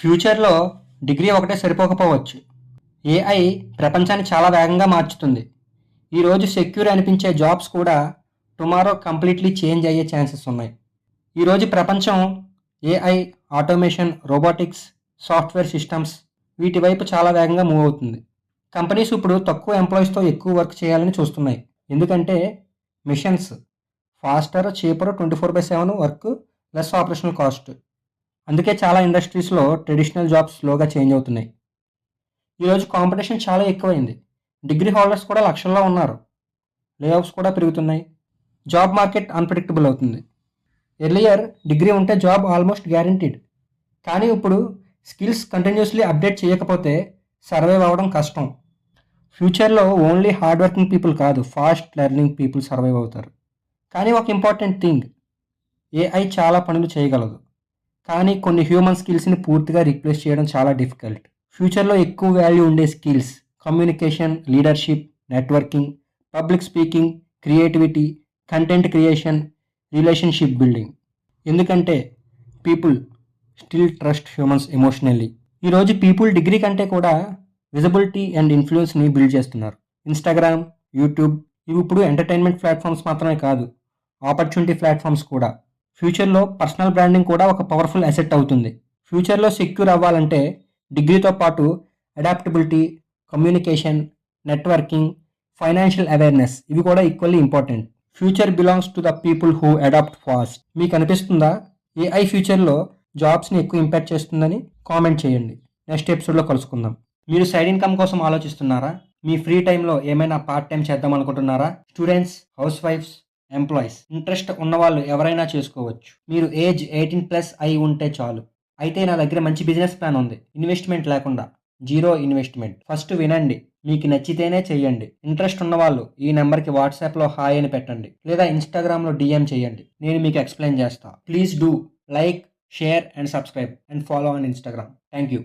ఫ్యూచర్‌లో డిగ్రీ ఒకటే సరిపోకపోవచ్చు. ఏఐ ప్రపంచాన్ని చాలా వేగంగా మార్చుతుంది. ఈరోజు సెక్యూర్ అనిపించే జాబ్స్ కూడా టుమారో కంప్లీట్‌లీ చేంజ్ అయ్యే ఛాన్సెస్ ఉన్నాయి. ఈరోజు ప్రపంచం AI, automation, robotics, software systems వీటి వైపు చాలా వేగంగా మూవ్ అవుతుంది. కంపెనీస్ ఇప్పుడు తక్కువ ఎంప్లాయీస్‌తో ఎక్కువ వర్క్ చేయాలని చూస్తున్నాయి. ఎందుకంటే machines faster, cheaper 24/7 work, less operational cost. అందుకే చాలా ఇండస్ట్రీస్‌లో ట్రెడిషనల్ జాబ్స్ స్లోగా చేంజ్ అవుతున్నాయి. ఈరోజు కాంపిటీషన్ చాలా ఎక్కువైంది. డిగ్రీ హోల్డర్స్ కూడా లక్షల్లో ఉన్నారు. లేఆఫ్స్ కూడా పెరుగుతున్నాయి. జాబ్ మార్కెట్ అన్‌ప్రెడిక్టబుల్ అవుతుంది. ఎర్లియర్ డిగ్రీ ఉంటే జాబ్ ఆల్మోస్ట్ గ్యారంటీడ్. కానీ ఇప్పుడు స్కిల్స్ కంటిన్యూస్‌లీ అప్డేట్ చేయకపోతే సర్వైవ్ అవ్వడం కష్టం. ఫ్యూచర్‌లో ఓన్లీ హార్డ్ వర్కింగ్ పీపుల్ కాదు, ఫాస్ట్ లెర్నింగ్ పీపుల్ సర్వైవ్ అవుతారు. కానీ ఒక ఇంపార్టెంట్ థింగ్, ఏఐ చాలా పనులు చేయగలదు. కానీ కొన్ని హ్యూమన్ స్కిల్స్ని పూర్తిగా రీప్లేస్ చేయడం చాలా డిఫికల్ట్. ఫ్యూచర్లో ఎక్కువ వాల్యూ ఉండే skills communication, leadership, networking, public speaking, creativity, content creation, relationship building. ఎందుకంటే people still trust humans emotionally. ఈరోజు పీపుల్ డిగ్రీ కంటే కూడా విజిబిలిటీ అండ్ ఇన్ఫ్లుయెన్స్ని బిల్డ్ చేస్తున్నారు. ఇన్స్టాగ్రామ్, యూట్యూబ్ ఇవి ఇప్పుడు ఎంటర్టైన్మెంట్ ప్లాట్ఫామ్స్ మాత్రమే కాదు, ఆపర్చునిటీ ప్లాట్ఫామ్స్ కూడా. ఫ్యూచర్లో పర్సనల్ బ్రాండింగ్ కూడా ఒక పవర్ఫుల్ అసెట్ అవుతుంది. ఫ్యూచర్లో సెక్యూర్ అవ్వాలంటే డిగ్రీతో పాటు adaptability, communication, networking, financial awareness ఇవి కూడా equally important. Future belongs to the people who adapt fast. మీకు అనిపిస్తుందా ఏఐ ఫ్యూచర్లో జాబ్స్ని ఎక్కువ ఇంపాక్ట్ చేస్తుందని? కామెంట్ చేయండి. నెక్స్ట్ ఎపిసోడ్లో కలుసుకుందాం. మీరు సైడ్ ఇన్కమ్ కోసం ఆలోచిస్తున్నారా? మీ ఫ్రీ టైంలో ఏమైనా పార్ట్ టైం చేద్దాం అనుకుంటున్నారా? స్టూడెంట్స్, హౌస్ వైఫ్స్, ఎంప్లాయీస్, ఇంట్రెస్ట్ ఉన్నవాళ్ళు ఎవరైనా చేసుకోవచ్చు. మీరు ఏజ్ 18+ అయి ఉంటే చాలు. అయితే నా దగ్గర మంచి బిజినెస్ ప్లాన్ ఉంది. ఇన్వెస్ట్మెంట్ లేకుండా, జీరో ఇన్వెస్ట్మెంట్. ఫస్ట్ వినండి, మీకు నచ్చితేనే చెయ్యండి. ఇంట్రెస్ట్ ఉన్నవాళ్ళు ఈ నెంబర్కి వాట్సాప్లో హాయ్ అని పెట్టండి, లేదా ఇన్స్టాగ్రామ్లో డిఎం చేయండి. నేను మీకు ఎక్స్ప్లెయిన్ చేస్తా. Please do like, share and subscribe and follow on Instagram. Thank you.